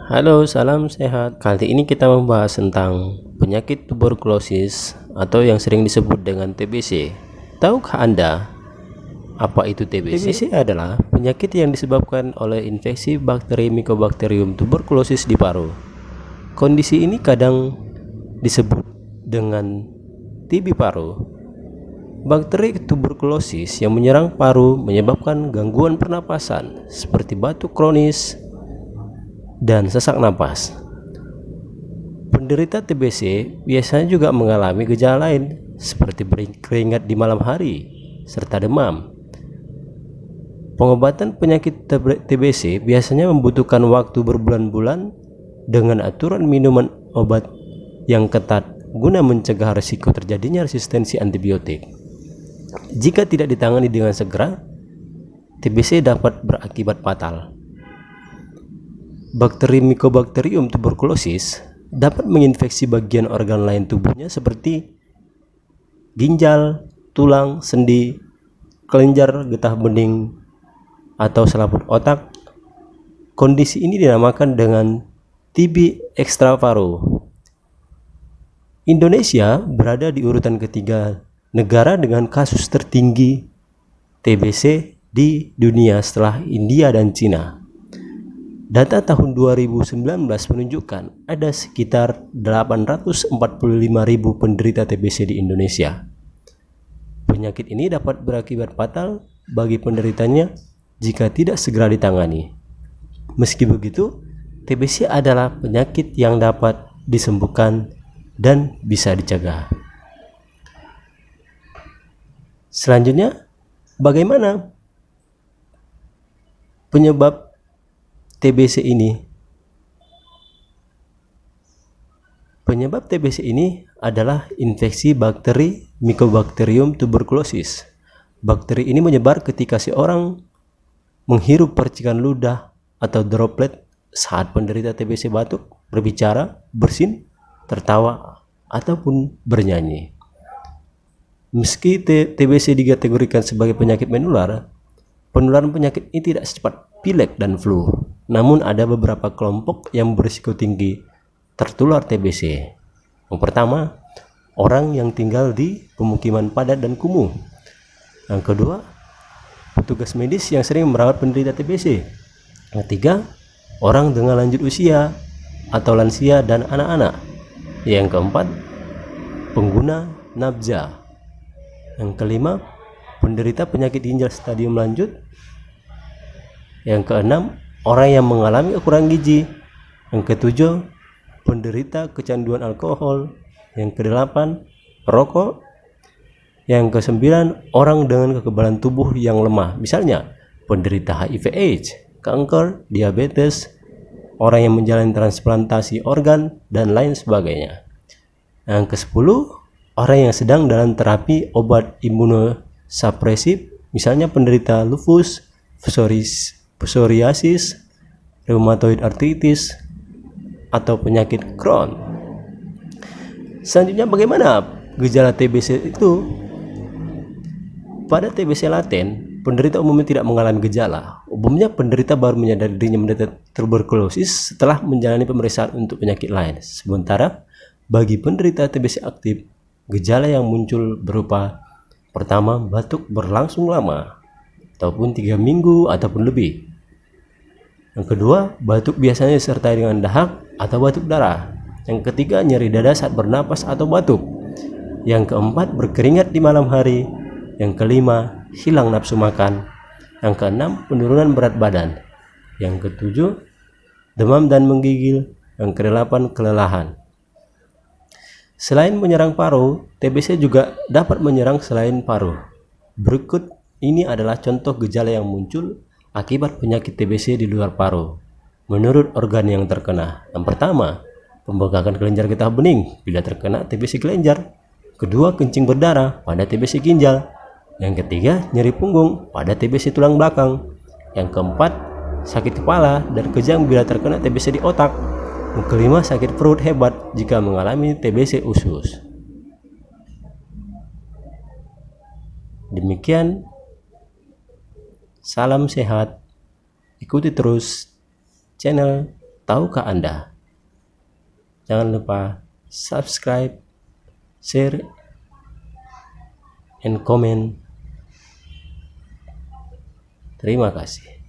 Halo, salam sehat. Kali ini kita membahas tentang penyakit tuberkulosis atau yang sering disebut dengan TBC. Tahukah Anda apa itu TBC? TBC adalah penyakit yang disebabkan oleh infeksi bakteri Mycobacterium tuberculosis di paru. Kondisi ini kadang disebut dengan TB paru. Bakteri tuberkulosis yang menyerang paru menyebabkan gangguan pernapasan seperti batuk kronis dan sesak napas. Penderita TBC biasanya juga mengalami gejala lain seperti berkeringat di malam hari serta demam. Pengobatan penyakit TBC biasanya membutuhkan waktu berbulan-bulan dengan aturan minuman obat yang ketat guna mencegah risiko terjadinya resistensi antibiotik. Jika tidak ditangani dengan segera, TBC dapat berakibat fatal. Bakteri Mycobacterium tuberculosis dapat menginfeksi bagian organ lain tubuhnya seperti ginjal, tulang, sendi, kelenjar getah bening, atau selaput otak. Kondisi ini dinamakan dengan TB extravaru. Indonesia berada di urutan ketiga negara dengan kasus tertinggi TBC di dunia setelah India dan Cina. Data tahun 2019 menunjukkan ada sekitar 845.000 penderita TBC di Indonesia. Penyakit ini dapat berakibat fatal bagi penderitanya jika tidak segera ditangani. Meski begitu, TBC adalah penyakit yang dapat disembuhkan dan bisa dicegah. Selanjutnya, bagaimana penyebab TBC ini? Penyebab TBC ini adalah infeksi bakteri Mycobacterium tuberculosis. Bakteri ini menyebar ketika seorang menghirup percikan ludah atau droplet saat penderita TBC batuk, berbicara, bersin, tertawa, ataupun bernyanyi. Meski TBC dikategorikan sebagai penyakit menular, penularan penyakit ini tidak secepat pilek dan flu. Namun ada beberapa kelompok yang berisiko tinggi tertular TBC. Yang pertama, orang yang tinggal di pemukiman padat dan kumuh. Yang kedua, petugas medis yang sering merawat penderita TBC. Yang ketiga, orang dengan lanjut usia atau lansia dan anak-anak. Yang keempat, pengguna nafza. Yang kelima, penderita penyakit ginjal stadium lanjut. Yang keenam, orang yang mengalami kekurangan gizi. Yang ketujuh, penderita kecanduan alkohol. Yang kedelapan, perokok. Yang kesembilan, orang dengan kekebalan tubuh yang lemah, misalnya penderita HIV/AIDS, kanker, diabetes, orang yang menjalani transplantasi organ, dan lain sebagainya. Yang kesepuluh, orang yang sedang dalam terapi obat imunosupresif, misalnya penderita lupus, psoriasis, rheumatoid arthritis, atau penyakit Crohn. Selanjutnya, bagaimana gejala TBC itu? Pada TBC laten, penderita umumnya tidak mengalami gejala. Umumnya penderita baru menyadari dirinya menderita tuberkulosis setelah menjalani pemeriksaan untuk penyakit lain. Sementara bagi penderita TBC aktif, gejala yang muncul berupa pertama, batuk berlangsung lama ataupun 3 minggu ataupun lebih. Yang kedua, batuk biasanya disertai dengan dahak atau batuk darah. Yang ketiga, nyeri dada saat bernapas atau batuk. Yang keempat, berkeringat di malam hari. Yang kelima, hilang nafsu makan. Yang keenam, penurunan berat badan. Yang ketujuh, demam dan menggigil. Yang kedelapan, kelelahan. Selain menyerang paru, TBC juga dapat menyerang selain paru. Berikut ini adalah contoh gejala yang muncul akibat penyakit TBC di luar paru menurut organ yang terkena. Yang pertama, pembengkakan kelenjar getah bening bila terkena TBC kelenjar. Kedua, kencing berdarah pada TBC ginjal. Yang ketiga, nyeri punggung pada TBC tulang belakang. Yang keempat, sakit kepala dan kejang bila terkena TBC di otak. Yang kelima, sakit perut hebat jika mengalami TBC usus. Demikian, salam sehat. Ikuti terus channel Tahukah Anda? Jangan lupa subscribe, share, and comment. Terima kasih.